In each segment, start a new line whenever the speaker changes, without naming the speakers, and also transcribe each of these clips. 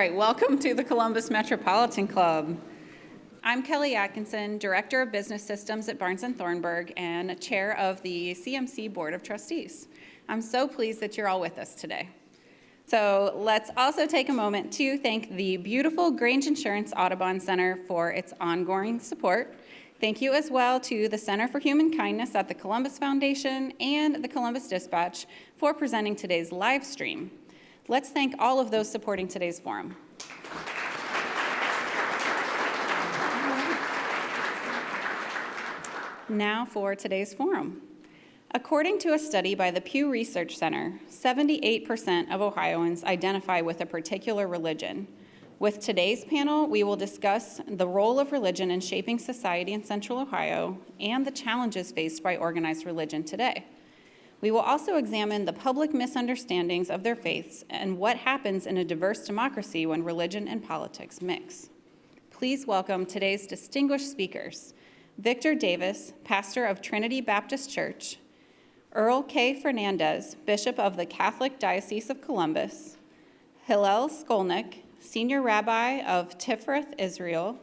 right, welcome to the Columbus Metropolitan Club. I'm Kelly Atkinson, Director of Business Systems at Barnes & Thornburg and Chair of the CMC Board of Trustees. I'm so pleased that you're all with us today. So let's also take a moment to thank the beautiful Grange Insurance Audubon Center for its ongoing support. Thank you as well to the Center for Human Kindness at the Columbus Foundation and the Columbus Dispatch for presenting today's live stream. Let's thank all of those supporting today's forum. Now for today's forum. According to a study by the Pew Research Center, 78% of Ohioans identify with a particular religion. With today's panel, we will discuss the role of religion in shaping society in Central Ohio and the challenges faced by organized religion today. We will also examine the public misunderstandings of their faiths and what happens in a diverse democracy when religion and politics mix. Please welcome today's distinguished speakers. Victor Davis, pastor of Trinity Baptist Church, Earl K. Fernandes, Bishop of the Catholic Diocese of Columbus, Hillel Skolnik, Senior Rabbi of Tifereth, Israel,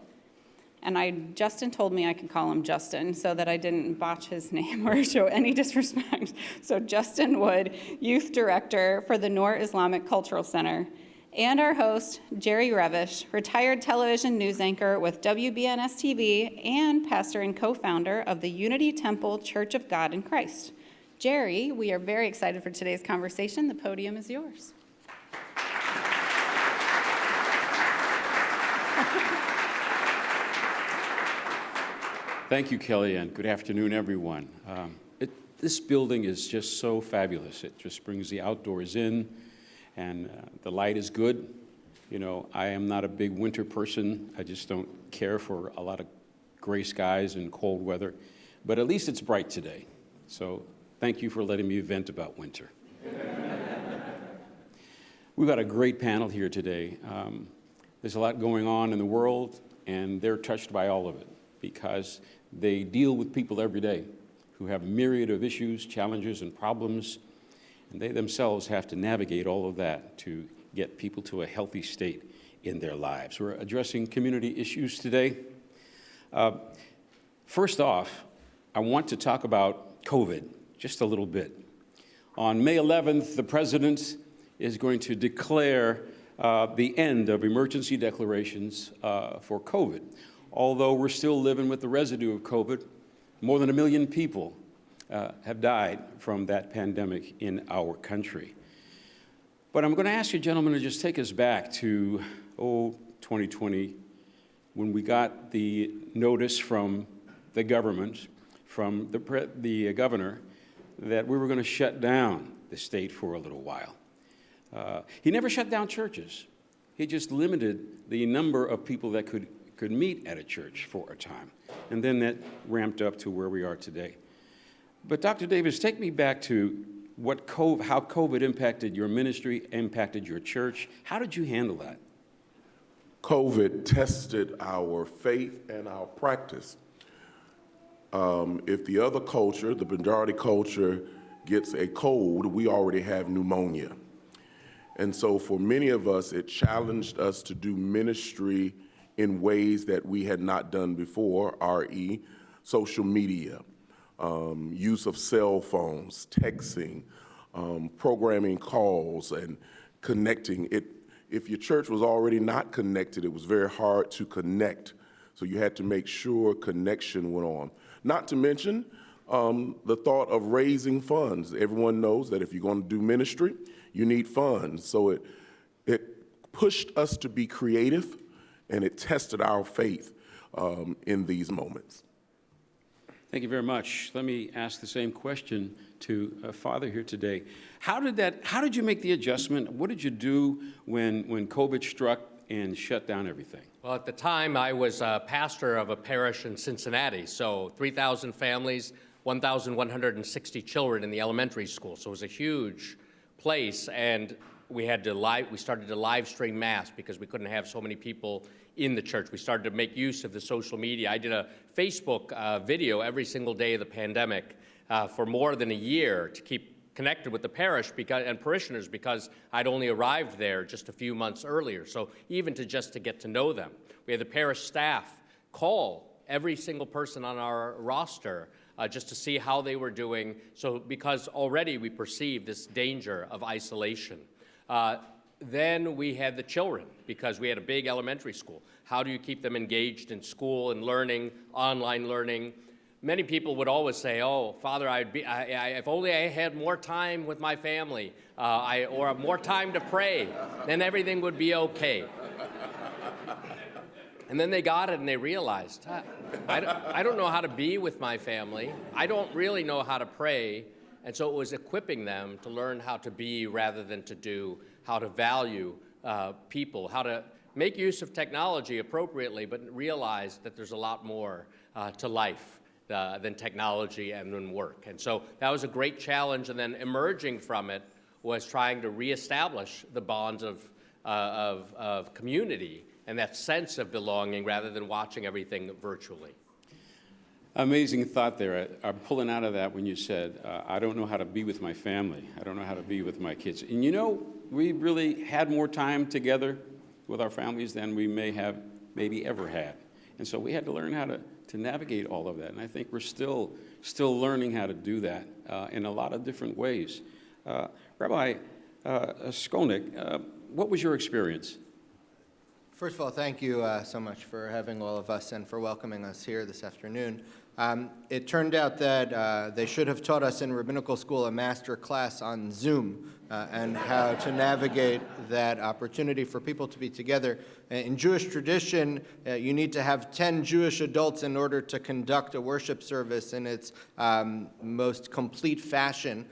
and Justin told me I could call him Justin so that I didn't botch his name or show any disrespect. So Justin Wood, Youth Director for the Noor Islamic Cultural Center, and our host, Jerry Revish, retired television news anchor with WBNS TV and pastor and co-founder of the Unity Temple Church of God in Christ. Jerry, we are very excited for today's conversation. The podium is yours.
Thank you, Kelly, and good afternoon, everyone. This building is just so fabulous. It just brings the outdoors in, and the light is good. You know, I am not a big winter person. I just don't care for a lot of gray skies and cold weather, but at least it's bright today. So thank you for letting me vent about winter. We've got a great panel here today. There's a lot going on in the world, and they're touched by all of it because they deal with people every day who have a myriad of issues, challenges, and problems, and they themselves have to navigate all of that to get people to a healthy state in their lives. We're addressing community issues today. First off, I want to talk about COVID just a little bit. On May 11th, the president is going to declare the end of emergency declarations for COVID. Although we're still living with the residue of COVID, more than 1 million people have died from that pandemic in our country. But I'm going to ask you, gentlemen, to just take us back to 2020, when we got the notice from the government, from the governor, that we were going to shut down the state for a little while. He never shut down churches. He just limited the number of people that could meet at a church for a time. And then that ramped up to where we are today. But Dr. Davis, take me back to how COVID impacted your ministry, impacted your church. How did you handle that?
COVID tested our faith and our practice. If the other culture, the majority culture, gets a cold, we already have pneumonia. And so for many of us, it challenged us to do ministry in ways that we had not done before, i.e., social media, use of cell phones, texting, programming calls, and connecting. If your church was already not connected, it was very hard to connect. So you had to make sure connection went on. Not to mention the thought of raising funds. Everyone knows that if you're going to do ministry, you need funds. So it pushed us to be creative, and it tested our faith in these moments.
Thank you very much. Let me ask the same question to Father here today. How did you make the adjustment? What did you do when COVID struck and shut down everything?
Well, at the time, I was a pastor of a parish in Cincinnati, so 3,000 families, 1,160 children in the elementary school, so it was a huge place, and we started to live stream Mass because we couldn't have so many people in the church. We started to make use of the social media. I did a Facebook video every single day of the pandemic for more than a year to keep connected with the parish and parishioners because I'd only arrived there just a few months earlier. So even just to get to know them. We had the parish staff call every single person on our roster just to see how they were doing. So because already we perceived this danger of isolation. Then we had the children, because we had a big elementary school. How do you keep them engaged in school and learning, online learning? Many people would always say, oh, Father, if only I had more time with my family or more time to pray, then everything would be okay. And then they got it and they realized, I don't know how to be with my family. I don't really know how to pray. And so it was equipping them to learn how to be rather than to do, how to value people, how to make use of technology appropriately, but realize that there's a lot more to life than technology and than work. And so that was a great challenge. And then emerging from it was trying to reestablish the bonds of community and that sense of belonging rather than watching everything virtually.
Amazing thought there. I'm pulling out of that when you said, I don't know how to be with my family. I don't know how to be with my kids. And you know, we really had more time together with our families than we may have maybe ever had. And so we had to learn how to navigate all of that. And I think we're still learning how to do that in a lot of different ways. Rabbi Skolnik, what was your experience?
First of all, thank you so much for having all of us and for welcoming us here this afternoon. It turned out that they should have taught us in rabbinical school a master class on Zoom and how to navigate that opportunity for people to be together. In Jewish tradition, you need to have 10 Jewish adults in order to conduct a worship service in its most complete fashion.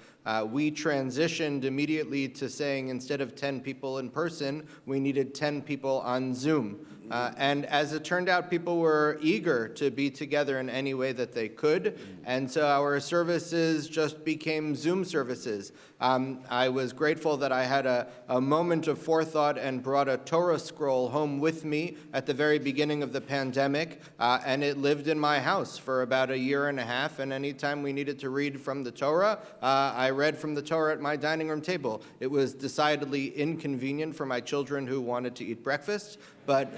We transitioned immediately to saying instead of 10 people in person, we needed 10 people on Zoom. And as it turned out, people were eager to be together in any way that they could. And so our services just became Zoom services. I was grateful that I had a moment of forethought and brought a Torah scroll home with me at the very beginning of the pandemic. And it lived in my house for about a year and a half. And anytime we needed to read from the Torah, I read from the Torah at my dining room table. It was decidedly inconvenient for my children who wanted to eat breakfast, but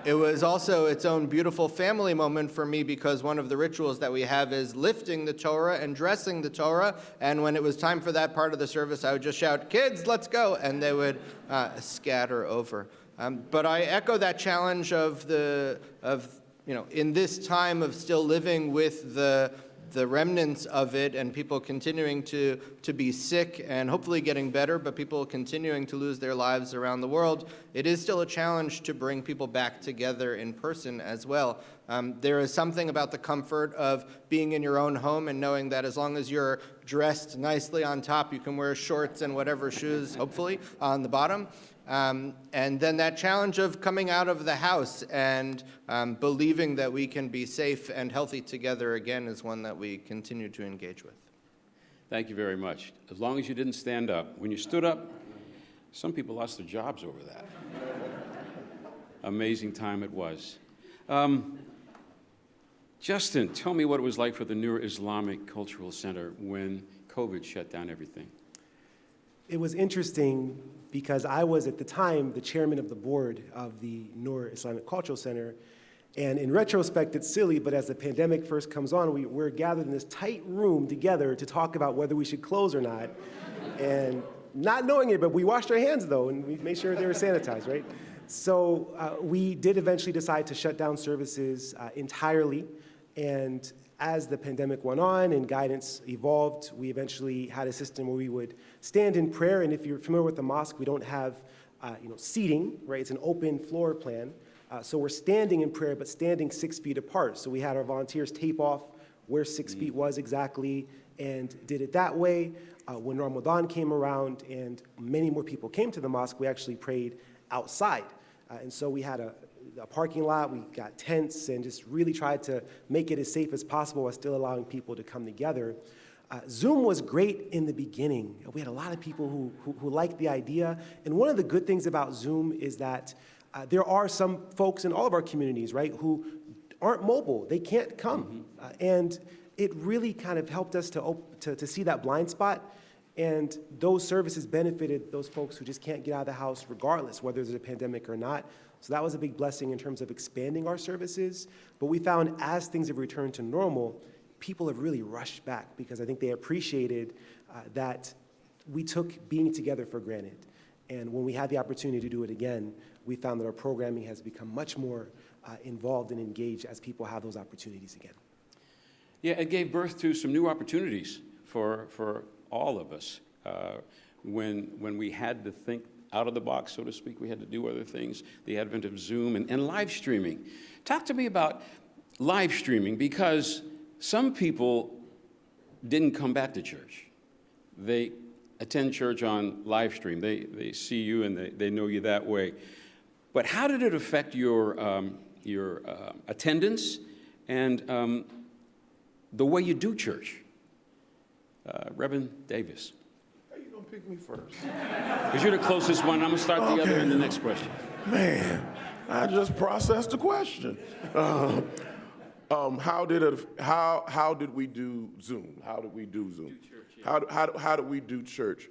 it was also its own beautiful family moment for me because one of the rituals that we have is lifting the Torah and dressing the Torah. And when it was time for that part of the service, I would just shout, "Kids, let's go!" And they would scatter over. But I echo that challenge of in this time of still living with the remnants of it and people continuing to be sick and hopefully getting better, but people continuing to lose their lives around the world, it is still a challenge to bring people back together in person as well. There is something about the comfort of being in your own home and knowing that as long as you're dressed nicely on top, you can wear shorts and whatever shoes, hopefully, on the bottom. And then that challenge of coming out of the house and believing that we can be safe and healthy together again is one that we continue to engage with.
Thank you very much. As long as you didn't stand up. When you stood up, some people lost their jobs over that. Amazing time it was. Justin, tell me what it was like for the Noor Islamic Cultural Center when COVID shut down everything.
It was interesting because I was, at the time, the chairman of the board of the Noor Islamic Cultural Center. And in retrospect, it's silly, but as the pandemic first comes on, we're gathered in this tight room together to talk about whether we should close or not. And not knowing it, but we washed our hands, though, and we made sure they were sanitized, right? So we did eventually decide to shut down services entirely. And as the pandemic went on and guidance evolved, we eventually had a system where we would stand in prayer. And if you're familiar with the mosque, we don't have seating, right? It's an open floor plan. So we're standing in prayer, but standing 6 feet apart. So we had our volunteers tape off where 6 feet was exactly and did it that way. When Ramadan came around and many more people came to the mosque, we actually prayed outside. And so we had a parking lot, we got tents, and just really tried to make it as safe as possible while still allowing people to come together. Zoom was great in the beginning. We had a lot of people who liked the idea. And one of the good things about Zoom is that there are some folks in all of our communities, right, who aren't mobile. They can't come. And it really kind of helped us to see that blind spot. And those services benefited those folks who just can't get out of the house regardless, whether there's a pandemic or not. So that was a big blessing in terms of expanding our services. But we found as things have returned to normal, people have really rushed back because I think they appreciated that we took being together for granted. And when we had the opportunity to do it again, we found that our programming has become much more involved and engaged as people have those opportunities again.
Yeah, it gave birth to some new opportunities for all of us. When we had to think out of the box, so to speak, we had to do other things, the advent of Zoom and live streaming. Talk to me about live streaming, because some people didn't come back to church. They attend church on live stream. They see you and they know you that way. But how did it affect your attendance and the way you do church? Reverend Davis.
How you gonna pick me first?
Because you're the closest one. I'm gonna start the other in the next question.
Man, I just processed the question. How did we do Zoom? How did we do Zoom? How did we do church?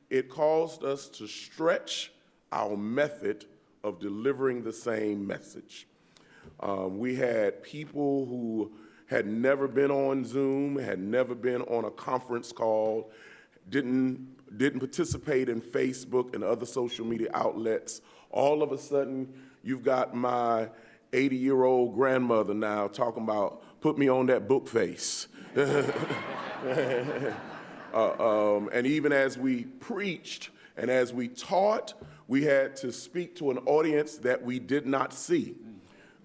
It caused us to stretch our method of delivering the same message. We had people who had never been on Zoom, had never been on a conference call, didn't participate in Facebook and other social media outlets. All of a sudden, you've got my 80-year-old grandmother now talking about, put me on that book face. And even as we preached and as we taught, we had to speak to an audience that we did not see.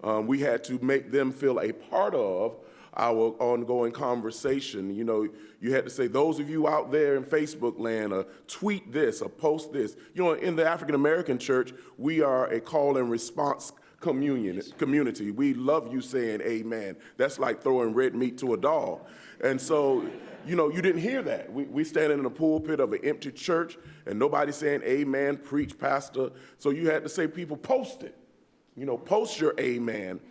We had to make them feel a part of our ongoing conversation. You know, you had to say, those of you out there in Facebook land, tweet this or post this. You know, in the African American church, we are a call and response community. We love you saying amen. That's like throwing red meat to a dog. And so, you know, you didn't hear that. We standing in the pulpit of an empty church and nobody saying amen, preach, pastor. So you had to say, people, post it. You know, post your amen.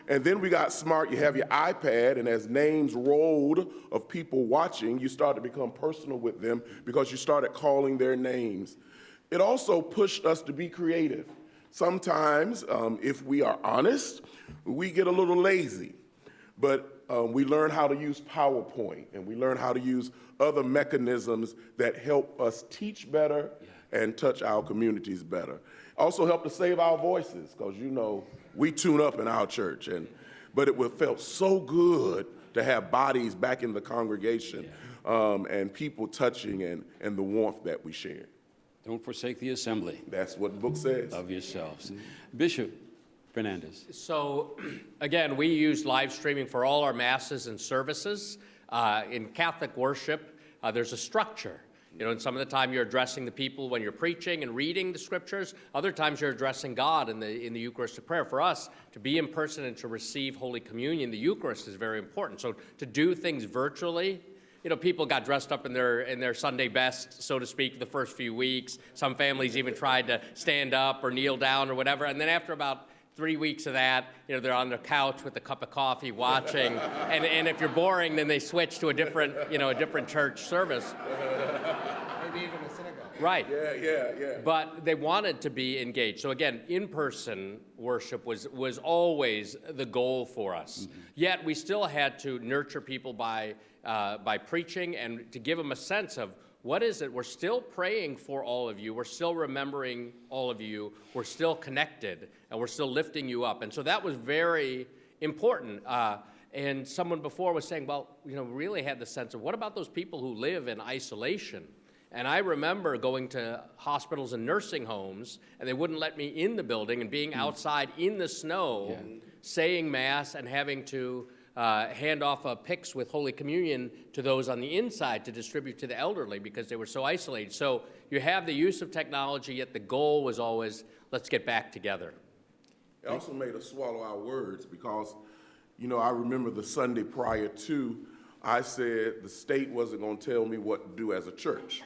And then we got smart. You have your iPad, and as names rolled of people watching, you started to become personal with them because you started calling their names. It also pushed us to be creative. Sometimes, if we are honest, we get a little lazy. But we learn how to use PowerPoint, and we learn how to use other mechanisms that help us teach better and touch our communities better. Also help to save our voices, because you know we tune up in our church, but it felt so good to have bodies back in the congregation and people touching and the warmth that we shared.
Don't forsake the assembly.
That's what the book says.
Love yourselves. Bishop Fernandes.
So, again, we use live streaming for all our masses and services. In Catholic worship, there's a structure. You know, and some of the time you're addressing the people when you're preaching and reading the scriptures. Other times you're addressing God in the Eucharistic prayer. For us, to be in person and to receive Holy Communion, the Eucharist is very important. So to do things virtually, you know, people got dressed up in their Sunday best, so to speak, for the first few weeks. Some families even tried to stand up or kneel down or whatever. And then after about 3 weeks of that, you know, they're on their couch with a cup of coffee watching. And if you're boring, then they switch to a different church service.
Maybe even a synagogue.
Right.
Yeah.
But they wanted to be engaged. So again, in-person worship was always the goal for us. Mm-hmm. Yet we still had to nurture people by preaching and to give them a sense of what is it? We're still praying for all of you. We're still remembering all of you. We're still connected, and we're still lifting you up. And so that was very important. And someone before was saying, well, you know, really had the sense of what about those people who live in isolation? And I remember going to hospitals and nursing homes, and they wouldn't let me in the building, and being outside in the snow, saying Mass and having to hand off a pyx with Holy Communion to those on the inside to distribute to the elderly because they were so isolated. So you have the use of technology, yet the goal was always, let's get back together.
It also made us swallow our words because, you know, I remember the Sunday prior to, I said the state wasn't going to tell me what to do as a church.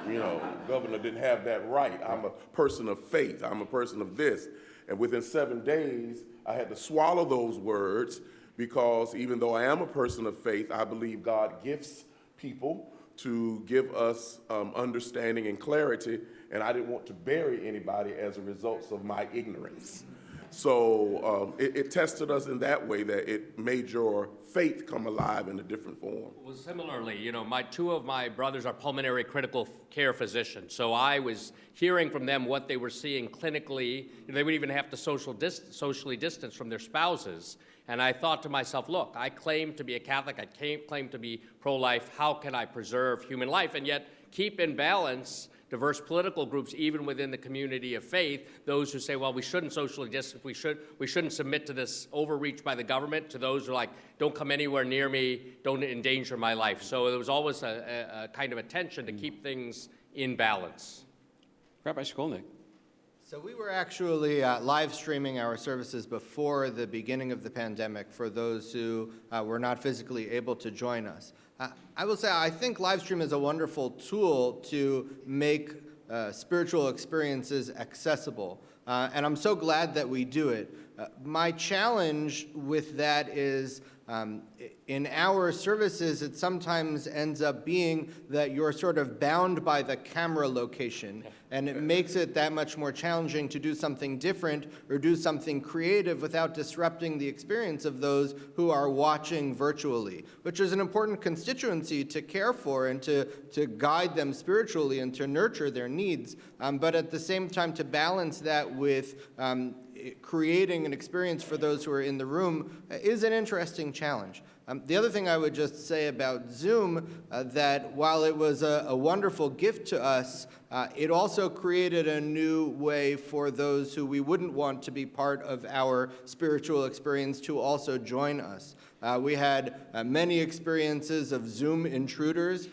You know, the governor didn't have that right. I'm a person of faith. I'm a person of this. And within 7 days, I had to swallow those words because even though I am a person of faith, I believe God gifts people to give us understanding and clarity, and I didn't want to bury anybody as a result of my ignorance. So it tested us in that way, that it made your faith come alive in a different form.
Well, similarly, you know, two of my brothers are pulmonary critical care physicians, so I was hearing from them what they were seeing clinically. You know, they would even have to socially distance from their spouses. And I thought to myself, look, I claim to be a Catholic, I claim to be pro-life, how can I preserve human life and yet keep in balance diverse political groups, even within the community of faith, those who say, well, we shouldn't socially distance, we shouldn't submit to this overreach by the government, to those who are like, don't come anywhere near me, don't endanger my life. So there was always a kind of a tension to keep things in balance.
Rabbi Skolnik.
So we were actually live streaming our services before the beginning of the pandemic for those who were not physically able to join us. I will say I think live stream is a wonderful tool to make spiritual experiences accessible. And I'm so glad that we do it. My challenge with that is in our services, it sometimes ends up being that you're sort of bound by the camera location, and it makes it that much more challenging to do something different or do something creative without disrupting the experience of those who are watching virtually, which is an important constituency to care for and to guide them spiritually and to nurture their needs, but at the same time to balance that with creating an experience for those who are in the room is an interesting challenge. The other thing I would just say about Zoom, that while it was a wonderful gift to us, it also created a new way for those who we wouldn't want to be part of our spiritual experience to also join us. We had many experiences of Zoom intruders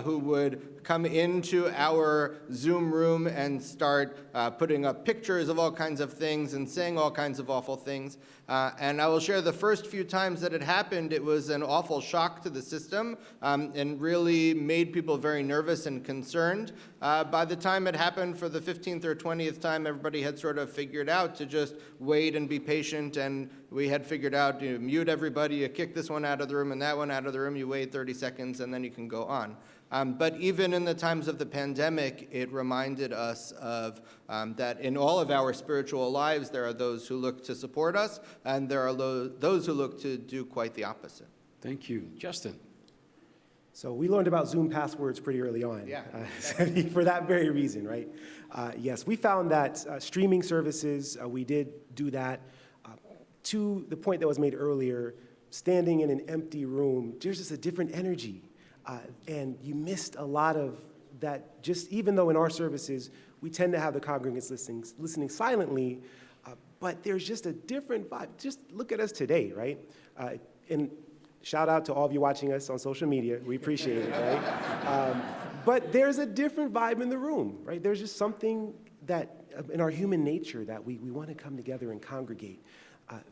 who would come into our Zoom room and start putting up pictures of all kinds of things and saying all kinds of awful things. And I will share the first few times that it happened, it was an awful shock to the system and really made people very nervous and concerned. By the time it happened for the 15th or 20th time, everybody had sort of figured out to just wait and be patient, and we had figured out, you mute everybody, you kick this one out of the room and that one out of the room, you wait 30 seconds, and then you can go on. But even in the times of the pandemic, it reminded us of that in all of our spiritual lives, there are those who look to support us, and there are those who look to do quite the opposite.
Thank you. Justin.
So we learned about Zoom passwords pretty early on.
Yeah.
For that very reason, right? Yes, we found that streaming services, we did do that. To the point that was made earlier, standing in an empty room, there's just a different energy. And you missed a lot of that, just even though in our services, we tend to have the congregants listening silently, but there's just a different vibe. Just look at us today, right? And shout out to all of you watching us on social media. We appreciate it, right? But there's a different vibe in the room, right? There's just something that in our human nature that we want to come together and congregate.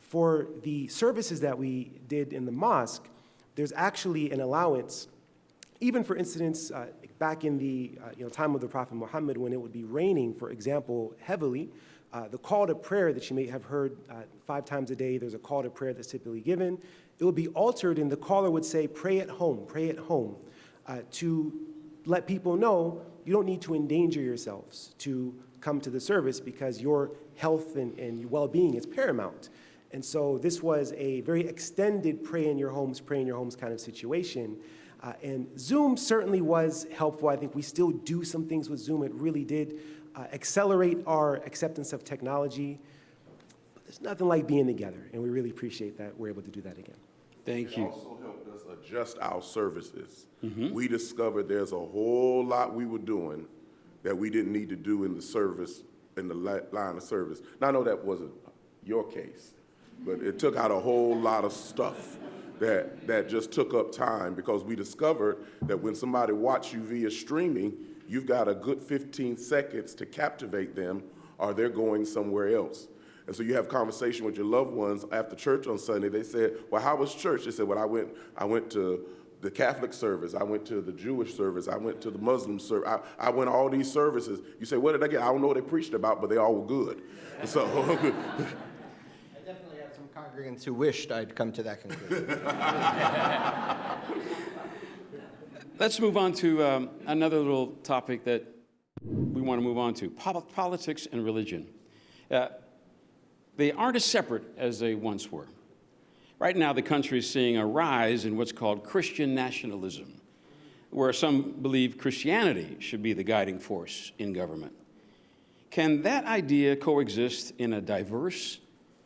For the services that we did in the mosque, there's actually an allowance, even for incidents back in the time of the Prophet Muhammad, when it would be raining, for example, heavily, the call to prayer that you may have heard 5 times a day, there's a call to prayer that's typically given. It would be altered, and the caller would say, pray at home, to let people know you don't need to endanger yourselves to come to the service because your health and well-being is paramount. And so this was a very extended pray in your homes kind of situation. And Zoom certainly was helpful. I think we still do some things with Zoom. It really did accelerate our acceptance of technology. But there's nothing like being together, and we really appreciate that we're able to do that again.
Thank you.
It also helped us adjust our services. We discovered there's a whole lot we were doing that we didn't need to do in the service, in the line of service. Now, I know that wasn't your case, but it took out a whole lot of stuff that just took up time, because we discovered that when somebody watches you via streaming, you've got a good 15 seconds to captivate them, or they're going somewhere else. And so you have conversation with your loved ones after church on Sunday. They said, well, how was church? They said, well, I went to the Catholic service, I went to the Jewish service, I went to the Muslim service, I went to all these services. You say, what did I get? I don't know what they preached about, but they all were good. And so
I definitely have some congregants congregants who wished I'd come to that conclusion.
Let's move on to another little topic that we want to move on to, politics and religion. They aren't as separate as they once were. Right now, the country is seeing a rise in what's called Christian nationalism, where some believe Christianity should be the guiding force in government. Can that idea coexist in a diverse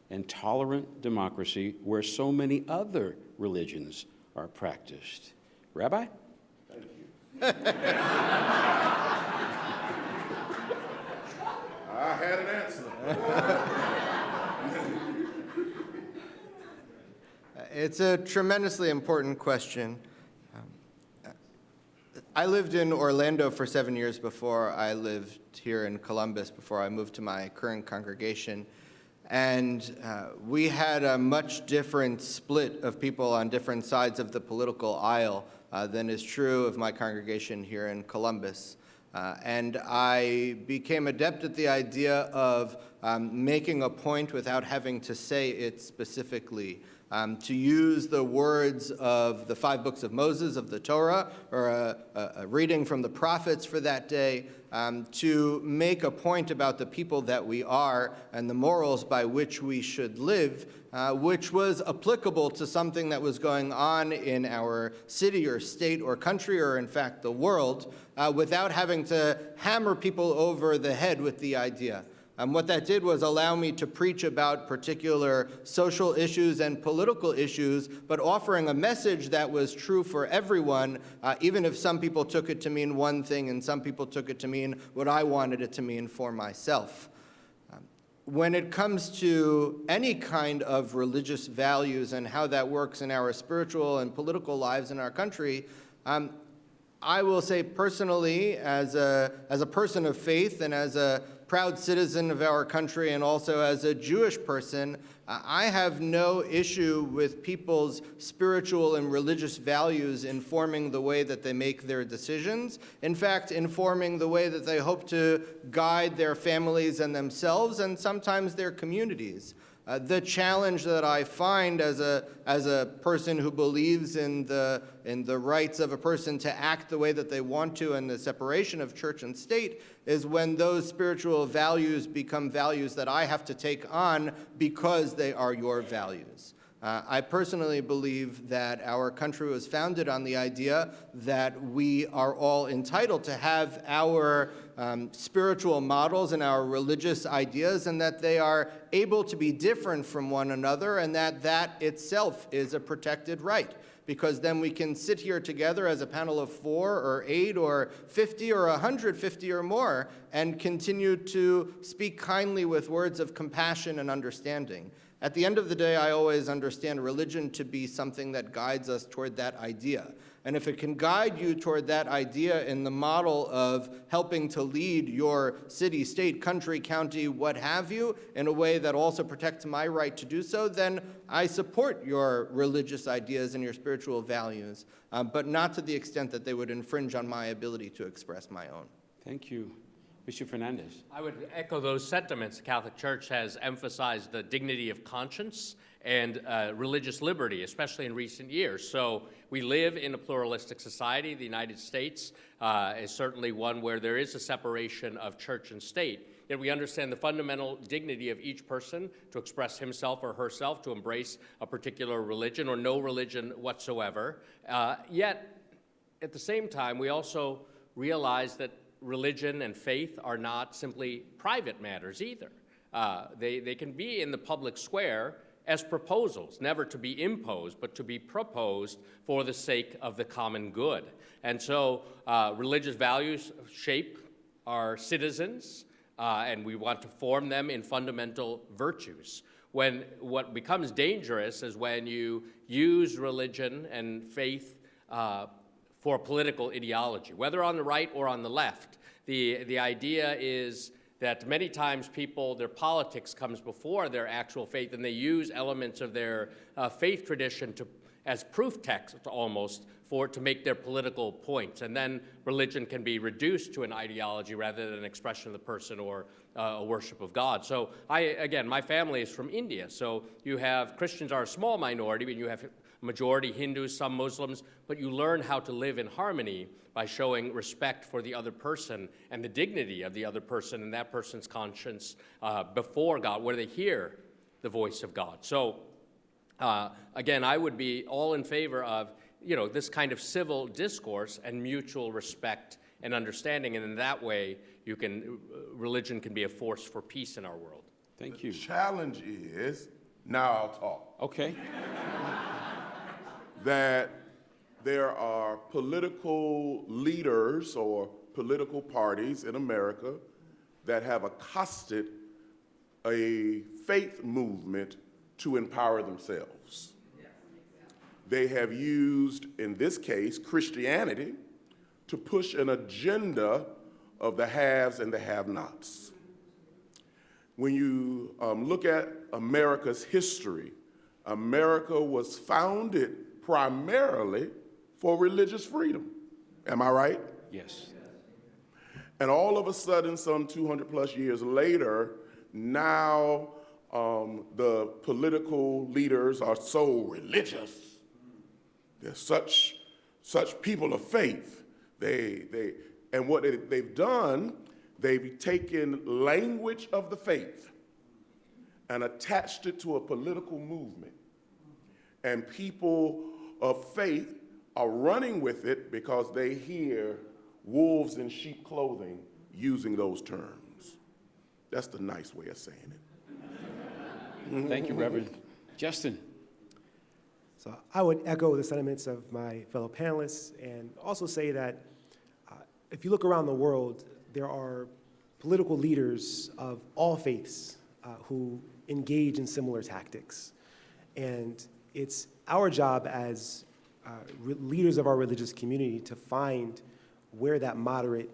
and tolerant democracy where so many other religions are practiced? Rabbi?
I had an answer.
It's a tremendously important question. I lived in Orlando for 7 years before I lived here in Columbus, before I moved to my current congregation. And we had a much different split of people on different sides of the political aisle than is true of my congregation here in Columbus. And I became adept at the idea of making a point without having to say it specifically. To use the words of the 5 books of Moses, of the Torah, or a reading from the prophets for that day, to make a point about the people that we are and the morals by which we should live, which was applicable to something that was going on in our city or state or country or, in fact, the world, without having to hammer people over the head with the idea. What that did was allow me to preach about particular social issues and political issues, but offering a message that was true for everyone, even if some people took it to mean one thing and some people took it to mean what I wanted it to mean for myself. When it comes to any kind of religious values and how that works in our spiritual and political lives in our country, I will say personally, as a person of faith and as a proud citizen of our country and also as a Jewish person, I have no issue with people's spiritual and religious values informing the way that they make their decisions. In fact, informing the way that they hope to guide their families and themselves and sometimes their communities. The challenge that I find as a person who believes in the rights of a person to act the way that they want to and the separation of church and state is when those spiritual values become values that I have to take on because they are your values. I personally believe that our country was founded on the idea that we are all entitled to have our spiritual models and our religious ideas, and that they are able to be different from one another, and that itself is a protected right. Because then we can sit here together as a panel of 4 or 8 or 50 or 150 or more and continue to speak kindly with words of compassion and understanding. At the end of the day, I always understand religion to be something that guides us toward that idea. And if it can guide you toward that idea in the model of helping to lead your city, state, country, county, what have you, in a way that also protects my right to do so, then I support your religious ideas and your spiritual values, but not to the extent that they would infringe on my ability to express my own.
Thank you. Bishop Fernandes.
I would echo those sentiments. The Catholic Church has emphasized the dignity of conscience and religious liberty, especially in recent years. So we live in a pluralistic society. The United States is certainly one where there is a separation of church and state. Yet we understand the fundamental dignity of each person to express himself or herself, to embrace a particular religion or no religion whatsoever. Yet, at the same time, we also realize that religion and faith are not simply private matters either. They can be in the public square as proposals, never to be imposed, but to be proposed for the sake of the common good. And so religious values shape our citizens, and we want to form them in fundamental virtues. What becomes dangerous is when you use religion and faith for political ideology, whether on the right or on the left. The idea is that many times their politics comes before their actual faith, and they use elements of their faith tradition as proof text almost to make their political points. And then religion can be reduced to an ideology rather than an expression of the person or a worship of God. So again, my family is from India. So you have, Christians are a small minority, but you have majority Hindus, some Muslims, but you learn how to live in harmony by showing respect for the other person and the dignity of the other person and that person's conscience before God, where they hear the voice of God. So again, I would be all in favor of this kind of civil discourse and mutual respect and understanding, and in that way, religion can be a force for peace in our world.
Thank you.
The challenge is, now I'll talk,
Okay.
that there are political leaders or political parties in America that have accosted a faith movement to empower themselves. They have used, in this case, Christianity to push an agenda of the haves and the have-nots. When you look at America's history, America was founded primarily for religious freedom. Am I right?
Yes.
And all of a sudden, some 200 plus years later, now the political leaders are so religious. They're such people of faith. And what they've done, they've taken language of the faith and attached it to a political movement. And people of faith are running with it because they hear wolves in sheep clothing using those terms. That's the nice way of saying it.
Thank you, Reverend. Justin.
So I would echo the sentiments of my fellow panelists and also say that if you look around the world, there are political leaders of all faiths who engage in similar tactics. And it's our job as leaders of our religious community to find where that moderate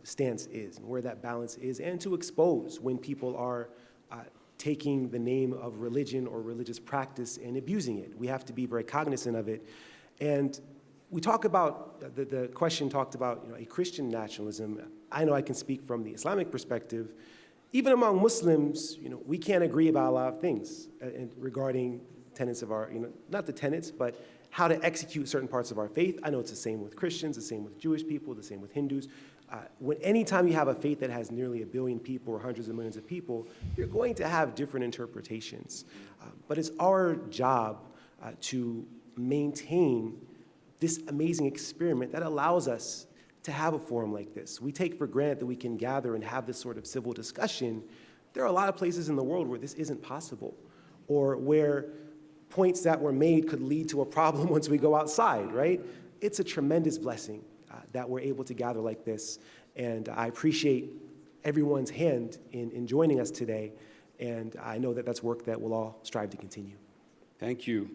stance is and where that balance is, and to expose when people are taking the name of religion or religious practice and abusing it. We have to be very cognizant of it. And we talk about, the question talked about a Christian nationalism. I know I can speak from the Islamic perspective. Even among Muslims, we can't agree about a lot of things regarding tenets of our, not the tenets, but how to execute certain parts of our faith. I know it's the same with Christians, the same with Jewish people, the same with Hindus. Anytime you have a faith that has nearly 1 billion people or hundreds of millions of people, you're going to have different interpretations. But it's our job to maintain this amazing experiment that allows us to have a forum like this. We take for granted that we can gather and have this sort of civil discussion. There are a lot of places in the world where this isn't possible, or where points that were made could lead to a problem once we go outside, right? It's a tremendous blessing that we're able to gather like this, and I appreciate everyone's hand in joining us today, and I know that that's work that we'll all strive to continue.
Thank you.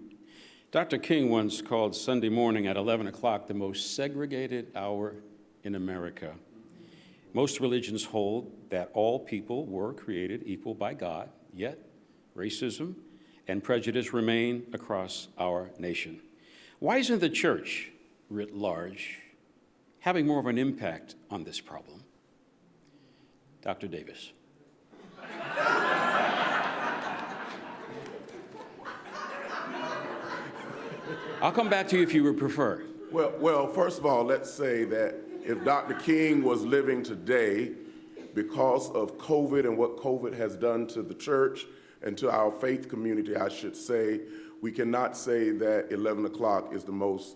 Dr. King once called Sunday morning at 11 o'clock the most segregated hour in America. Most religions hold that all people were created equal by God, yet racism and prejudice remain across our nation. Why isn't the church, writ large, having more of an impact on this problem? Dr. Davis. I'll come back to you if you would prefer.
Well, first of all, let's say that if Dr. King was living today, because of COVID and what COVID has done to the church and to our faith community, I should say, we cannot say that 11 o'clock is the most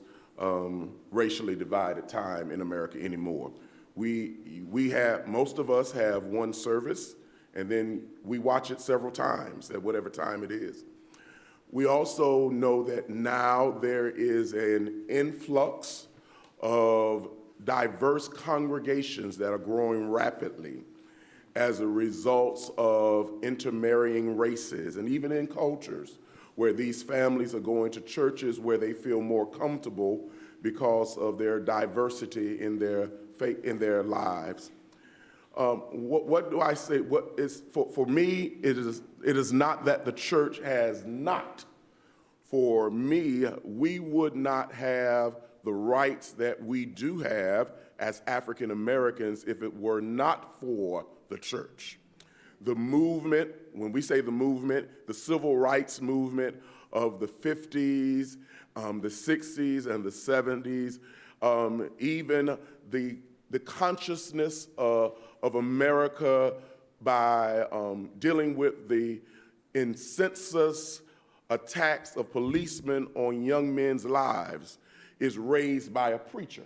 racially divided time in America anymore. Most of us have one service, and then we watch it several times at whatever time it is. We also know that now there is an influx of diverse congregations that are growing rapidly as a result of intermarrying races, and even in cultures where these families are going to churches where they feel more comfortable because of their diversity in their faith, in their lives. What do I say? What is for me? It is not that the church has not. For me, we would not have the rights that we do have as African Americans if it were not for the church. The movement, when we say the movement, the civil rights movement of the 50s, the 60s, and the 70s, even the consciousness of America by dealing with the incensous attacks of policemen on young men's lives is raised by a preacher.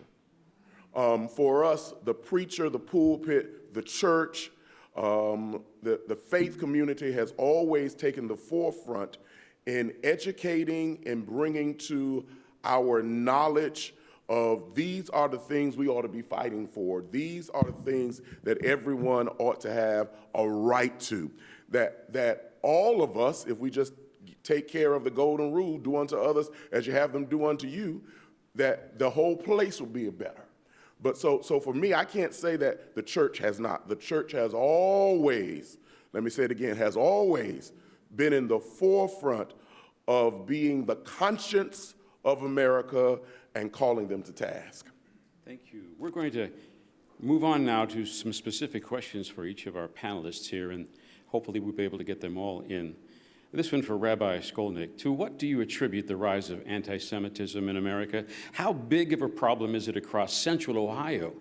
For us, the preacher, the pulpit, the church, the faith community has always taken the forefront in educating and bringing to our knowledge of these are the things we ought to be fighting for. These are the things that everyone ought to have a right to. That all of us, if we just take care of the golden rule, do unto others as you have them do unto you, that the whole place will be better. But so for me, I can't say that the church has not. The church has always, let me say it again, has always been in the forefront of being the conscience of America and calling them to task.
Thank you. We're going to move on now to some specific questions for each of our panelists here, and hopefully we'll be able to get them all in. This one for Rabbi Skolnik. To what do you attribute the rise of anti-Semitism in America? How big of a problem is it across central Ohio?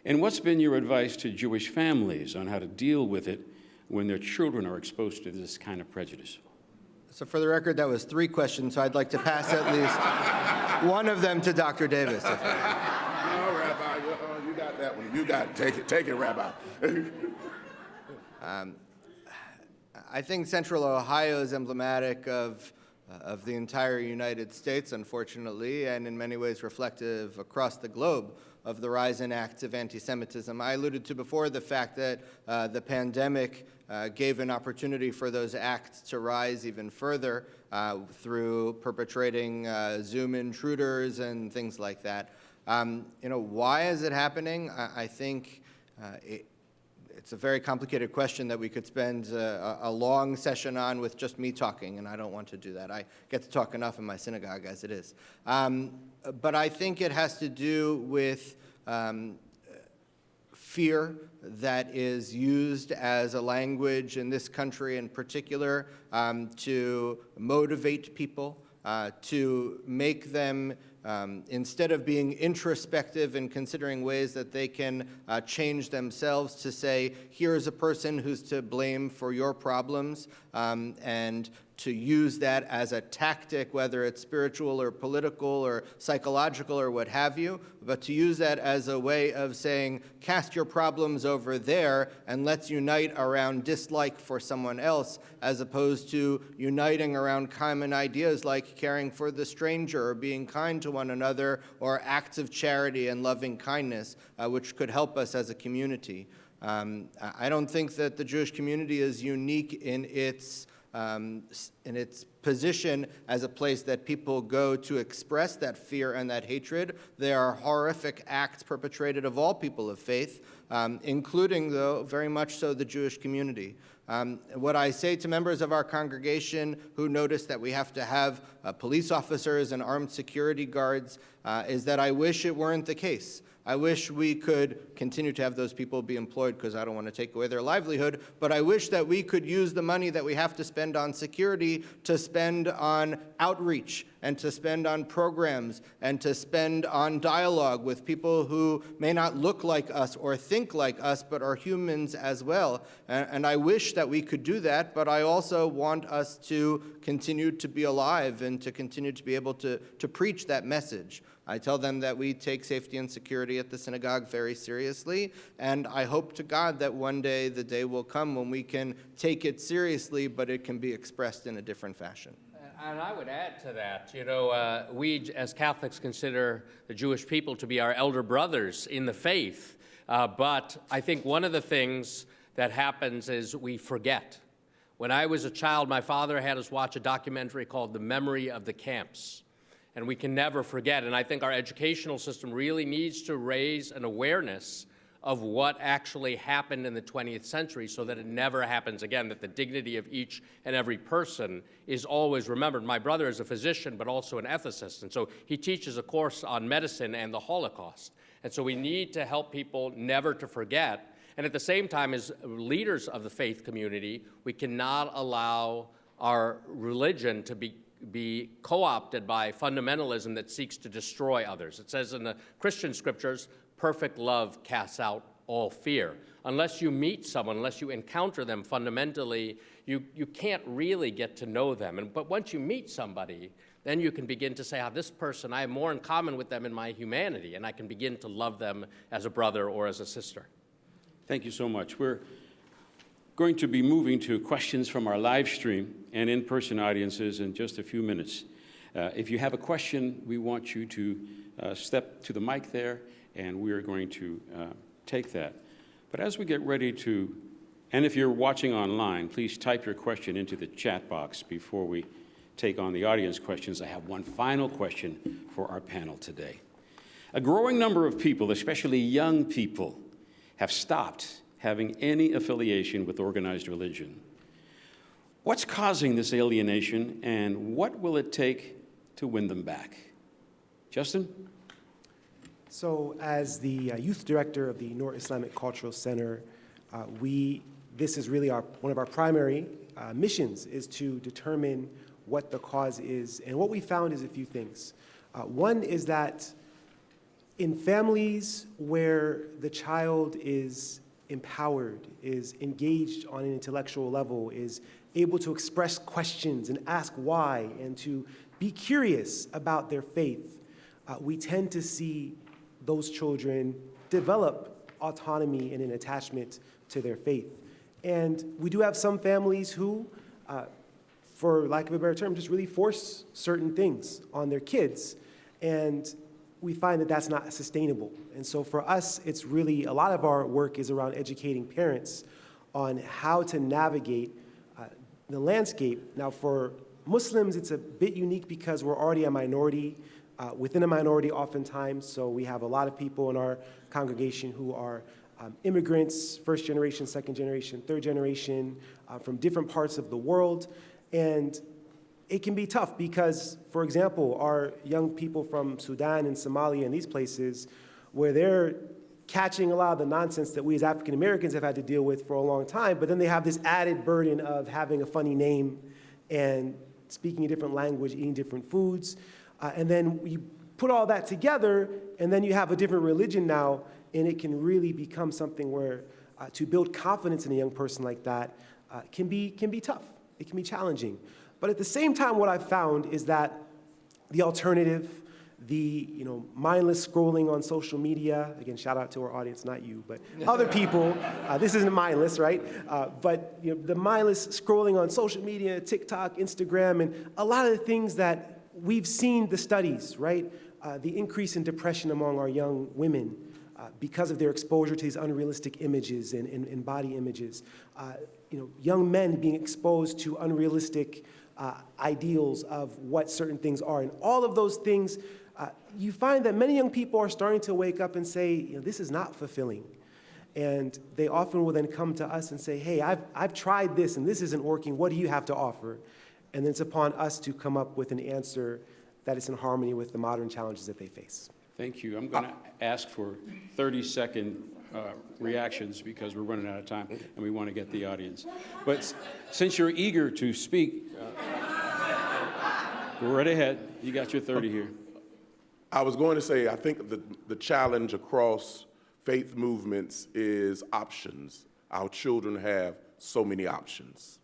And what's been your advice to Jewish families on how to deal with it when their children are exposed to this kind of prejudice?
So for the record, that was 3 questions, so I'd like to pass at least one of them to Dr. Davis.
No, Rabbi, you got that one. You got it. Take it, Rabbi.
I think Central Ohio is emblematic of the entire United States, unfortunately, and in many ways reflective across the globe of the rise in acts of anti-Semitism. I alluded to before the fact that the pandemic gave an opportunity for those acts to rise even further through perpetrating Zoom intruders and things like that. Why is it happening? I think it's a very complicated question that we could spend a long session on with just me talking, and I don't want to do that. I get to talk enough in my synagogue as it is. But I think it has to do with fear that is used as a language in this country in particular to motivate people, to make them instead of being introspective and considering ways that they can change themselves, to say, here's a person who's to blame for your problems, and to use that as a tactic, whether it's spiritual or political or psychological or what have you, but to use that as a way of saying, cast your problems over there and let's unite around dislike for someone else, as opposed to uniting around common ideas like caring for the stranger or being kind to one another, or acts of charity and loving kindness, which could help us as a community. I don't think that the Jewish community is unique in its position as a place that people go to express that fear and that hatred. There are horrific acts perpetrated of all people of faith, including, though, very much so the Jewish community. What I say to members of our congregation who notice that we have to have police officers and armed security guards is that I wish it weren't the case. I wish we could continue to have those people be employed, because I don't want to take away their livelihood, but I wish that we could use the money that we have to spend on security to spend on outreach and to spend on programs and to spend on dialogue with people who may not look like us or think like us, but are humans as well. And I wish that we could do that, but I also want us to continue to be alive and to continue to be able to preach that message. I tell them that we take safety and security at the synagogue very seriously, and I hope to God that one day the day will come when we can take it seriously, but it can be expressed in a different fashion.
And I would add to that, we as Catholics consider the Jewish people to be our elder brothers in the faith, but I think one of the things that happens is we forget. When I was a child, my father had us watch a documentary called The Memory of the Camps. And we can never forget. And I think our educational system really needs to raise an awareness of what actually happened in the 20th century so that it never happens again, that the dignity of each and every person is always remembered. My brother is a physician, but also an ethicist, and so he teaches a course on medicine and the Holocaust. And so we need to help people never to forget. And at the same time, as leaders of the faith community, we cannot allow our religion to be co-opted by fundamentalism that seeks to destroy others. It says in the Christian scriptures, perfect love casts out all fear. Unless you meet someone, unless you encounter them fundamentally, you can't really get to know them. But once you meet somebody, then you can begin to say, this person, I have more in common with them in my humanity, and I can begin to love them as a brother or as a sister.
Thank you so much. We're going to be moving to questions from our live stream and in-person audiences in just a few minutes. If you have a question, we want you to step to the mic there, and we are going to take that. But as we get ready to, and if you're watching online, please type your question into the chat box before we take on the audience questions. I have one final question for our panel today. A growing number of people, especially young people, have stopped having any affiliation with organized religion. What's causing this alienation, and what will it take to win them back? Justin?
So as the youth director of the Noor Islamic Cultural Center, this is really one of our primary missions, is to determine what the cause is. And what we found is a few things. One is that in families where the child is empowered, is engaged on an intellectual level, is able to express questions and ask why, and to be curious about their faith, we tend to see those children develop autonomy and an attachment to their faith. And we do have some families who, for lack of a better term, just really force certain things on their kids. And we find that that's not sustainable. And so for us, it's really, a lot of our work is around educating parents on how to navigate the landscape. Now, for Muslims, it's a bit unique because we're already a minority, within a minority oftentimes. So we have a lot of people in our congregation who are immigrants, first generation, second generation, third generation, from different parts of the world. And it can be tough because, for example, our young people from Sudan and Somalia and these places, where they're catching a lot of the nonsense that we as African Americans have had to deal with for a long time, but then they have this added burden of having a funny name and speaking a different language, eating different foods. And then you put all that together, and then you have a different religion now, and it can really become something where to build confidence in a young person like that can be tough. It can be challenging. But at the same time, what I've found is that the alternative, the mindless scrolling on social media, again, shout out to our audience, not you, but other people, this isn't mindless, right? But the mindless scrolling on social media, TikTok, Instagram, and a lot of the things that we've seen the studies, right? The increase in depression among our young women because of their exposure to these unrealistic images and body images. Young men being exposed to unrealistic ideals of what certain things are. And all of those things, you find that many young people are starting to wake up and say, this is not fulfilling. And they often will then come to us and say, hey, I've tried this and this isn't working. What do you have to offer? And then it's upon us to come up with an answer that is in harmony with the modern challenges that they face.
Thank you. I'm going to ask for 30-second reactions because we're running out of time and we want to get the audience. But since you're eager to speak, go right ahead. You got your 30 here.
I was going to say, I think the challenge across faith movements is options. Our children have so many options.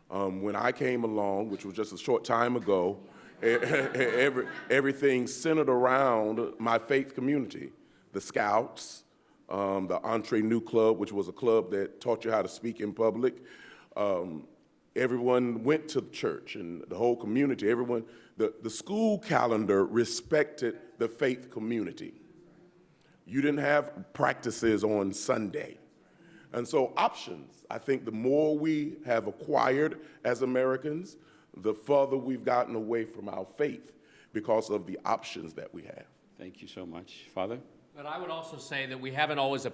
When I came along, which was just a short time ago, everything centered around my faith community. The Scouts, the Entre Nous Club, which was a club that taught you how to speak in public. Everyone went to church, and the whole community, everyone, the school calendar respected the faith community. You didn't have practices on Sunday. And so options, I think the more we have acquired as Americans, the further we've gotten away from our faith because of the options that we have.
Thank you so much. Father?
But I would also say that we haven't always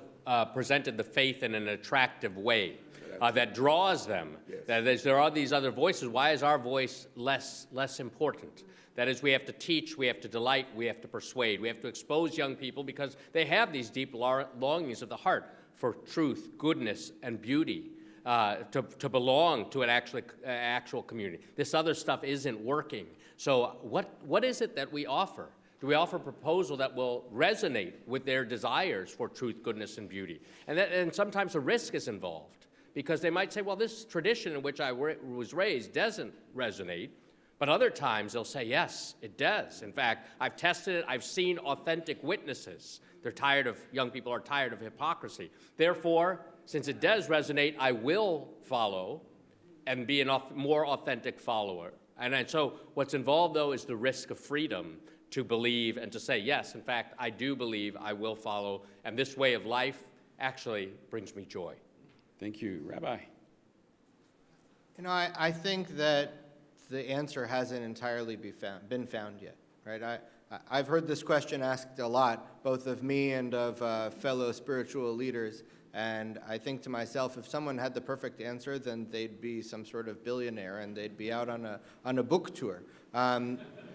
presented the faith in an attractive way that draws them.
Yes.
That there are these other voices. Why is our voice less important? That is, we have to teach, we have to delight, we have to persuade, we have to expose young people because they have these deep longings of the heart for truth, goodness, and beauty, to belong to an actual community. This other stuff isn't working. So what is it that we offer? Do we offer a proposal that will resonate with their desires for truth, goodness, and beauty? And sometimes a risk is involved because they might say, well, this tradition in which I was raised doesn't resonate. But other times they'll say, yes, it does. In fact, I've tested it. I've seen authentic witnesses. Young people are tired of hypocrisy. Therefore, since it does resonate, I will follow and be a more authentic follower. And so what's involved, though, is the risk of freedom to believe and to say, yes, in fact, I do believe, I will follow, and this way of life actually brings me joy.
Thank you. Rabbi?
You know, I think that the answer hasn't entirely been found yet, right? I've heard this question asked a lot, both of me and of fellow spiritual leaders, and I think to myself, if someone had the perfect answer, then they'd be some sort of billionaire, and they'd be out on a book tour.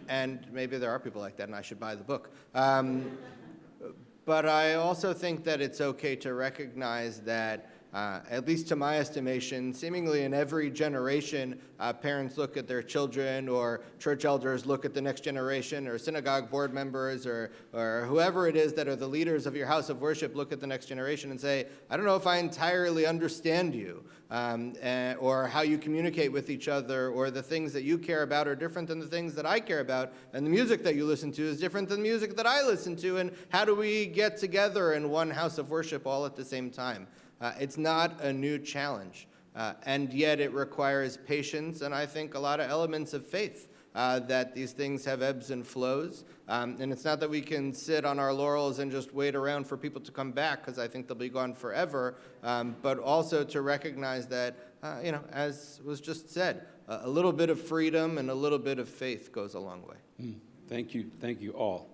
And maybe there are people like that, and I should buy the book. But I also think that it's okay to recognize that, at least to my estimation, seemingly in every generation, parents look at their children, or church elders look at the next generation, or synagogue board members, or whoever it is that are the leaders of your house of worship look at the next generation and say, I don't know if I entirely understand you, or how you communicate with each other, or the things that you care about are different than the things that I care about, and the music that you listen to is different than the music that I listen to, and how do we get together in one house of worship all at the same time? It's not a new challenge, and yet it requires patience and I think a lot of elements of faith, that these things have ebbs and flows. And it's not that we can sit on our laurels and just wait around for people to come back, because I think they'll be gone forever, but also to recognize that, as was just said, a little bit of freedom and a little bit of faith goes a long way.
Thank you all.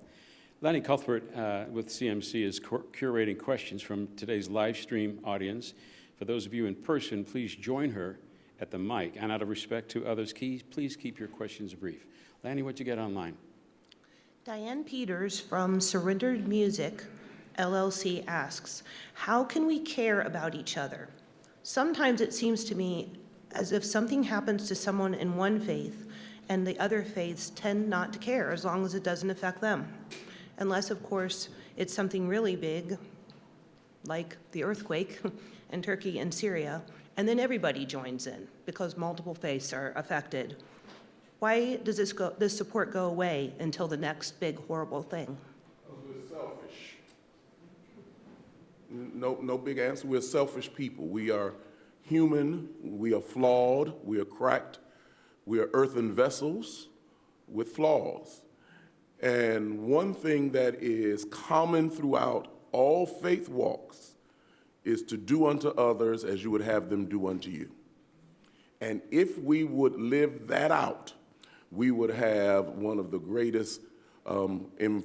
Lenny Cuthbert with CMC is curating questions from today's live stream audience. For those of you in person, please join her at the mic. And out of respect to others, please keep your questions brief. Lanny, what you get online?
Diane Peters from Surrendered Music, LLC asks, how can we care about each other? Sometimes it seems to me as if something happens to someone in one faith and the other faiths tend not to care as long as it doesn't affect them. Unless, of course, it's something really big, like the earthquake in Turkey and Syria, and then everybody joins in because multiple faiths are affected. Why does this support go away until the next big horrible thing?
We're selfish. No big answer. We're selfish people. We are human. We are flawed. We are cracked. We are earthen vessels with flaws. And one thing that is common throughout all faith walks is to do unto others as you would have them do unto you. And if we would live that out, we would have one of the greatest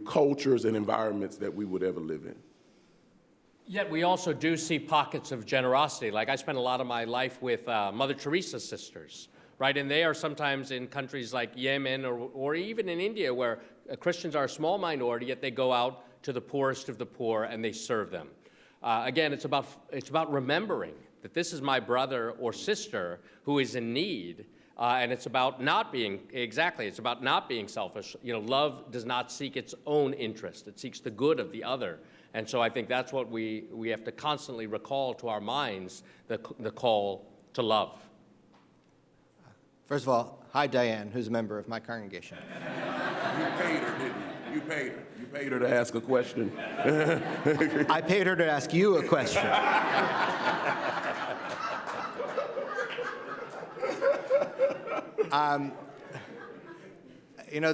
cultures and environments that we would ever live in.
Yet we also do see pockets of generosity. Like I spent a lot of my life with Mother Teresa's sisters, right? And they are sometimes in countries like Yemen or even in India where Christians are a small minority, yet they go out to the poorest of the poor and they serve them. Again, it's about remembering that this is my brother or sister who is in need, and it's about not being selfish. Love does not seek its own interest. It seeks the good of the other. And so I think that's what we have to constantly recall to our minds, the call to love.
First of all, hi, Diane, who's a member of my congregation.
You paid her, didn't you? You paid her. You paid her to ask a question.
I paid her to ask you a question.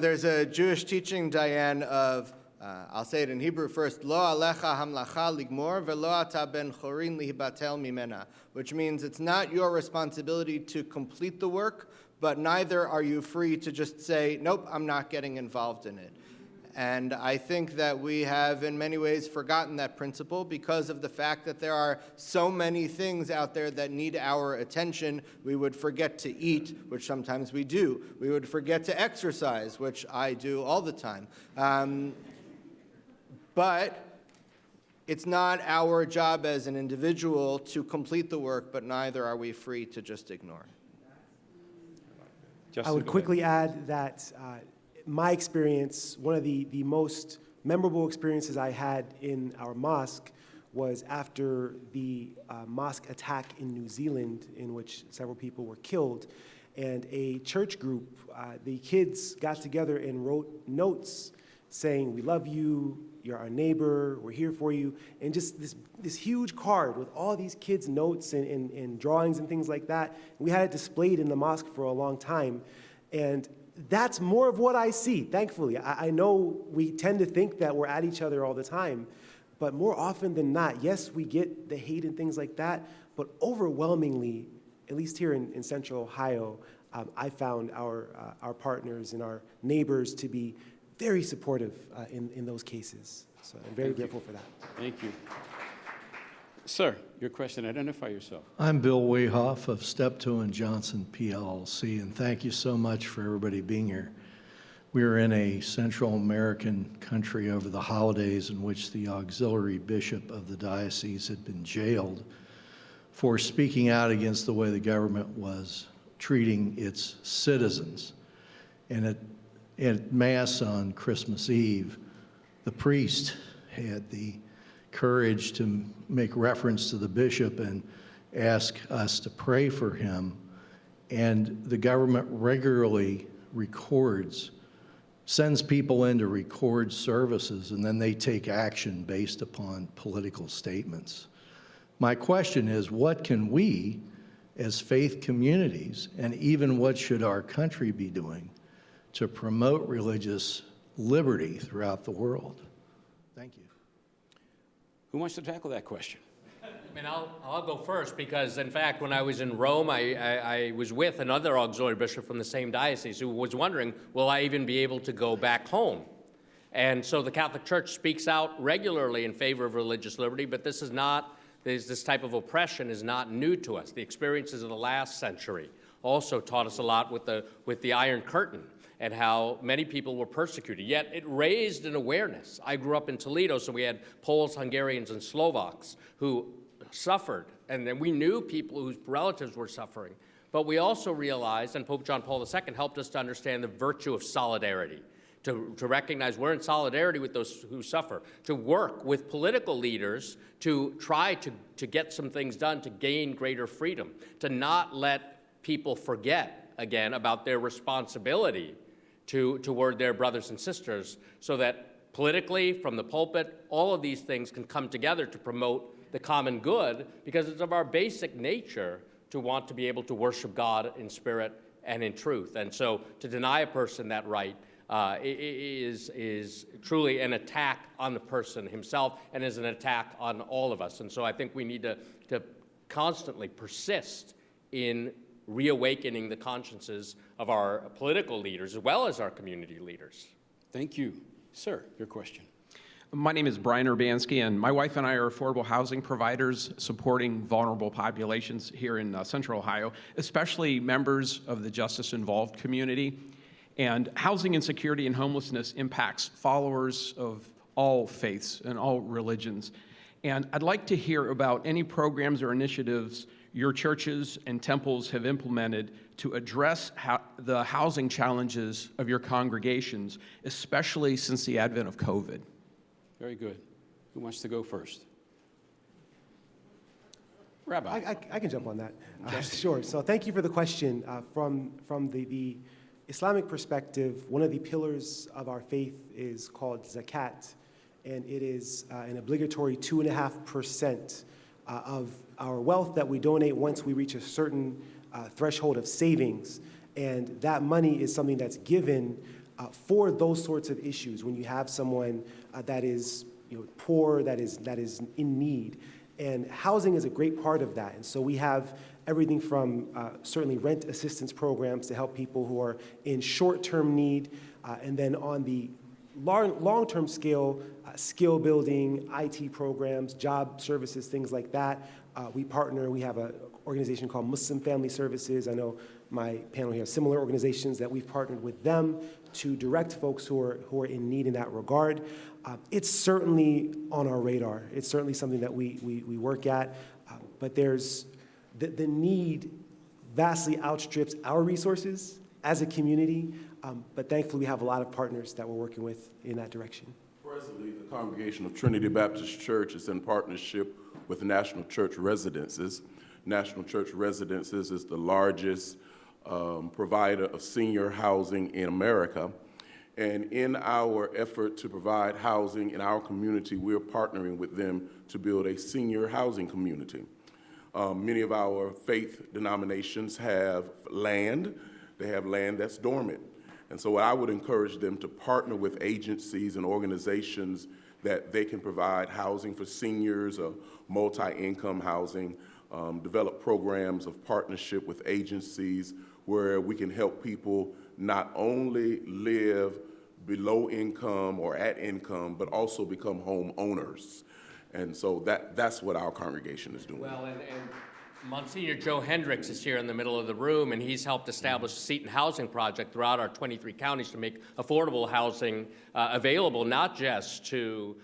There's a Jewish teaching, Diane, of, I'll say it in Hebrew first, Lo alecha hamlacha ligmor velo ata ben chorin lihibatel mimena, which means it's not your responsibility to complete the work, but neither are you free to just say, nope, I'm not getting involved in it. And I think that we have in many ways forgotten that principle because of the fact that there are so many things out there that need our attention. We would forget to eat, which sometimes we do. We would forget to exercise, which I do all the time. But it's not our job as an individual to complete the work, but neither are we free to just ignore it.
Justin,
I would
go
quickly
ahead.
add that my experience, one of the most memorable experiences I had in our mosque was after the mosque attack in New Zealand, in which several people were killed. And a church group, the kids got together and wrote notes saying, "We love you, you're our neighbor, we're here for you," and just this huge card with all these kids' notes and drawings and things like that. We had it displayed in the mosque for a long time, and that's more of what I see, thankfully. I know we tend to think that we're at each other all the time, but more often than not, yes, we get the hate and things like that, but overwhelmingly, at least here in Central Ohio, I found our partners and our neighbors to be very supportive in those cases. So I'm very grateful for that.
Thank you. Sir, your question, identify yourself.
I'm Bill Wayhoff of Steptoe and Johnson PLC, and thank you so much for everybody being here. We were in a Central American country over the holidays in which the auxiliary bishop of the diocese had been jailed for speaking out against the way the government was treating its citizens. And at Mass on Christmas Eve, the priest had the courage to make reference to the bishop and ask us to pray for him. And the government regularly sends people in to record services, and then they take action based upon political statements. My question is, what can we, as faith communities, and even what should our country be doing to promote religious liberty throughout the world? Thank you.
Who wants to tackle that question?
I mean, I'll go first because, in fact, when I was in Rome, I was with another auxiliary bishop from the same diocese who was wondering, will I even be able to go back home? And so the Catholic Church speaks out regularly in favor of religious liberty, but this type of oppression is not new to us. The experiences of the last century also taught us a lot with the Iron Curtain and how many people were persecuted. Yet it raised an awareness. I grew up in Toledo, so we had Poles, Hungarians, and Slovaks who suffered, and then we knew people whose relatives were suffering. But we also realized, and Pope John Paul II helped us to understand the virtue of solidarity, to recognize we're in solidarity with those who suffer, to work with political leaders to try to get some things done to gain greater freedom, to not let people forget again about their responsibility toward their brothers and sisters, so that politically, from the pulpit, all of these things can come together to promote the common good, because it's of our basic nature to want to be able to worship God in spirit and in truth. And so to deny a person that right is truly an attack on the person himself and is an attack on all of us. And so I think we need to constantly persist in reawakening the consciences of our political leaders as well as our community leaders.
Thank you. Sir, your question.
My name is Brian Urbanski, and my wife and I are affordable housing providers supporting vulnerable populations here in Central Ohio, especially members of the justice-involved community. And housing insecurity and homelessness impacts followers of all faiths and all religions. And I'd like to hear about any programs or initiatives your churches and temples have implemented to address the housing challenges of your congregations, especially since the advent of COVID.
Very good. Who wants to go first? Rabbi.
I can jump on that. Sure. So thank you for the question. From the Islamic perspective, one of the pillars of our faith is called zakat, and it is an obligatory 2.5% of our wealth that we donate once we reach a certain threshold of savings. And that money is something that's given for those sorts of issues when you have someone that is poor, that is in need. And housing is a great part of that. And so we have everything from certainly rent assistance programs to help people who are in short-term need. And then on the long-term scale, skill building, IT programs, job services, things like that. We have an organization called Muslim Family Services. I know my panel here has similar organizations that we've partnered with them to direct folks who are in need in that regard. It's certainly on our radar. It's certainly something that we work at, but there's the need vastly outstrips our resources as a community, but thankfully we have a lot of partners that we're working with in that direction.
Presently, the congregation of Trinity Baptist Church is in partnership with National Church Residences. National Church Residences is the largest provider of senior housing in America. And in our effort to provide housing in our community, we're partnering with them to build a senior housing community. Many of our faith denominations have land. They have land that's dormant. And so I would encourage them to partner with agencies and organizations that they can provide housing for seniors or multi-income housing, develop programs of partnership with agencies where we can help people not only live below income or at income, but also become homeowners. And so that's what our congregation is doing.
Well, and Monsignor Joe Hendricks is here in the middle of the room, and he's helped establish a Seton Housing Project throughout our 23 counties to make affordable housing available, not just to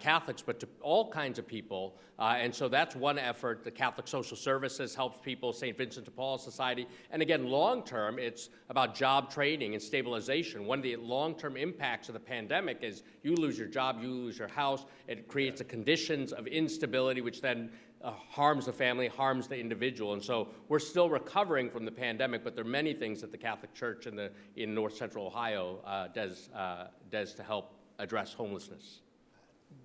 Catholics, but to all kinds of people. And so that's one effort. The Catholic Social Services helps people, St. Vincent de Paul Society. And again, long-term, it's about job training and stabilization. One of the long-term impacts of the pandemic is you lose your job, you lose your house. It creates the conditions of instability, which then harms the family, harms the individual. And so we're still recovering from the pandemic, but there are many things that the Catholic Church in North Central Ohio does to help address homelessness.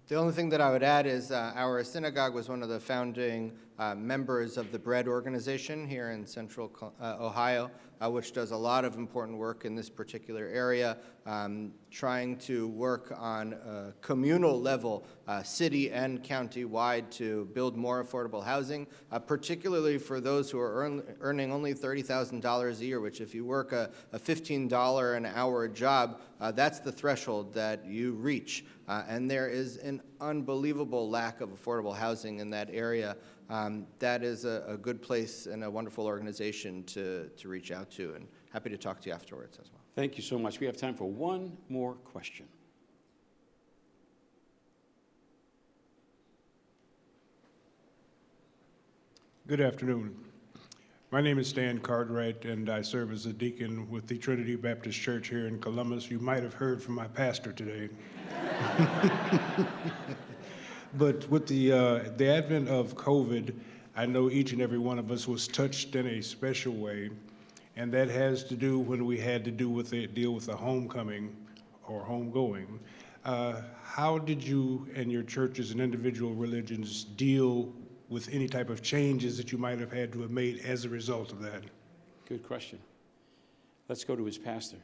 The only thing that I would add is our synagogue was one of the founding members of the Bread organization here in Central Ohio, which does a lot of important work in this particular area, trying to work on a communal level, city and county-wide, to build more affordable housing, particularly for those who are earning only $30,000 a year, which if you work a $15 an hour job, that's the threshold that you reach. And there is an unbelievable lack of affordable housing in that area. That is a good place and a wonderful organization to reach out to, and happy to talk to you afterwards as well.
Thank you so much. We have time for one more question.
Good afternoon. My name is Stan Cartwright, and I serve as a deacon with the Trinity Baptist Church here in Columbus. You might have heard from my pastor today. But with the advent of COVID, I know each and every one of us was touched in a special way, and that has to do when we had to deal with the homecoming or homegoing. How did you and your churches and individual religions deal with any type of changes that you might have had to have made as a result of that?
Good question. Let's go to his pastor.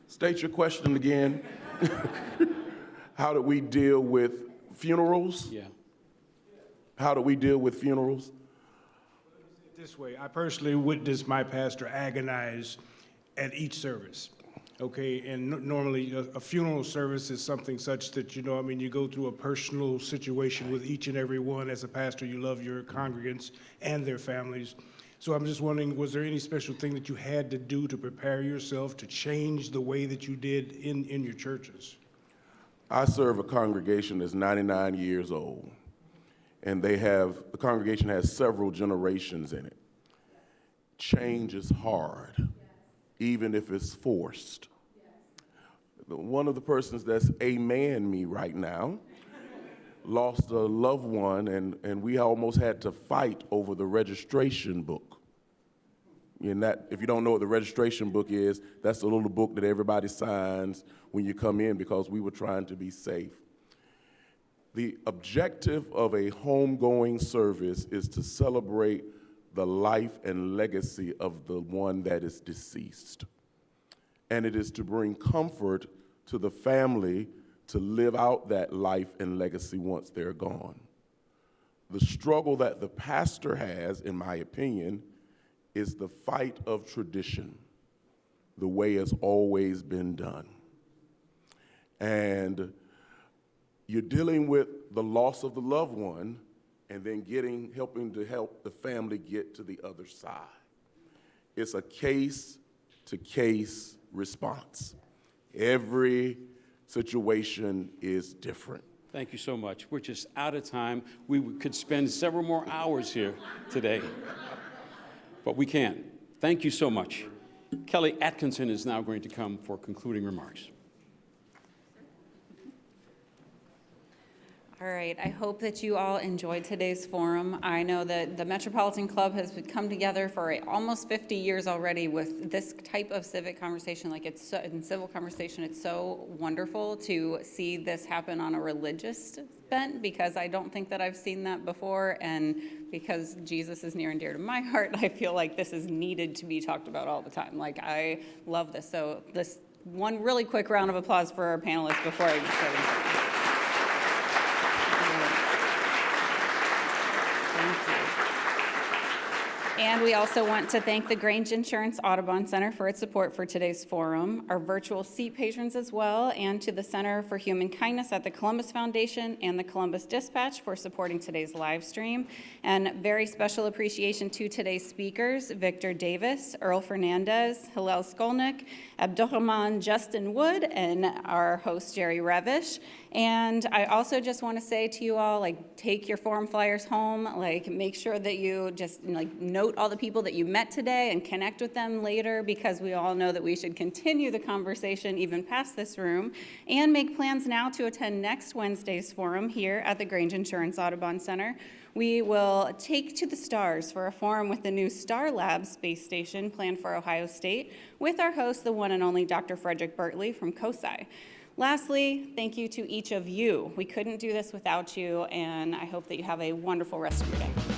State your question again. How do we deal with funerals?
Yeah.
How do we deal with funerals?
This way, I personally witnessed my pastor agonize at each service. Okay, and normally a funeral service is something such that, you go through a personal situation with each and every one. As a pastor, you love your congregants and their families. So I'm just wondering, was there any special thing that you had to do to prepare yourself to change the way that you did in your churches?
I serve a congregation that's 99 years old, and the congregation has several generations in it. Change is hard, even if it's forced. One of the persons that's amen me right now lost a loved one, and we almost had to fight over the registration book. And that, if you don't know what the registration book is, that's the little book that everybody signs when you come in, because we were trying to be safe. The objective of a homegoing service is to celebrate the life and legacy of the one that is deceased. And it is to bring comfort to the family to live out that life and legacy once they're gone. The struggle that the pastor has, in my opinion, is the fight of tradition. the way it's always been done. And you're dealing with the loss of the loved one and then helping to help the family get to the other side. It's a case-to-case response. Every situation is different.
Thank you so much. We're just out of time. We could spend several more hours here today, but we can't. Thank you so much. Kelly Atkinson is now going to come for concluding remarks.
All right, I hope that you all enjoyed today's forum. I know that the Metropolitan Club has come together for almost 50 years already with this type of civic conversation. Like in civil conversation, it's so wonderful to see this happen on a religious bent, because I don't think that I've seen that before, and because Jesus is near and dear to my heart, I feel like this is needed to be talked about all the time. Like, I love this. So this one really quick round of applause for our panelists before I just say anything. And we also want to thank the Grange Insurance Audubon Center for its support for today's forum, our virtual seat patrons as well, and to the Center for Human Kindness at the Columbus Foundation and the Columbus Dispatch for supporting today's live stream. And very special appreciation to today's speakers, Victor Davis, Earl Fernandes, Hillel Skolnik, Abdurrahman Justin Wood, and our host, Jerry Revish. And I also just want to say to you all, like, take your forum flyers home, like, make sure that you just, like, note all the people that you met today and connect with them later, because we all know that we should continue the conversation even past this room, and make plans now to attend next Wednesday's forum here at the Grange Insurance Audubon Center. We will take to the stars for a forum with the new Star Labs space station planned for Ohio State with our host, the one and only Dr. Frederick Bertley from COSI. Lastly, thank you to each of you. We couldn't do this without you, and I hope that you have a wonderful rest of your day.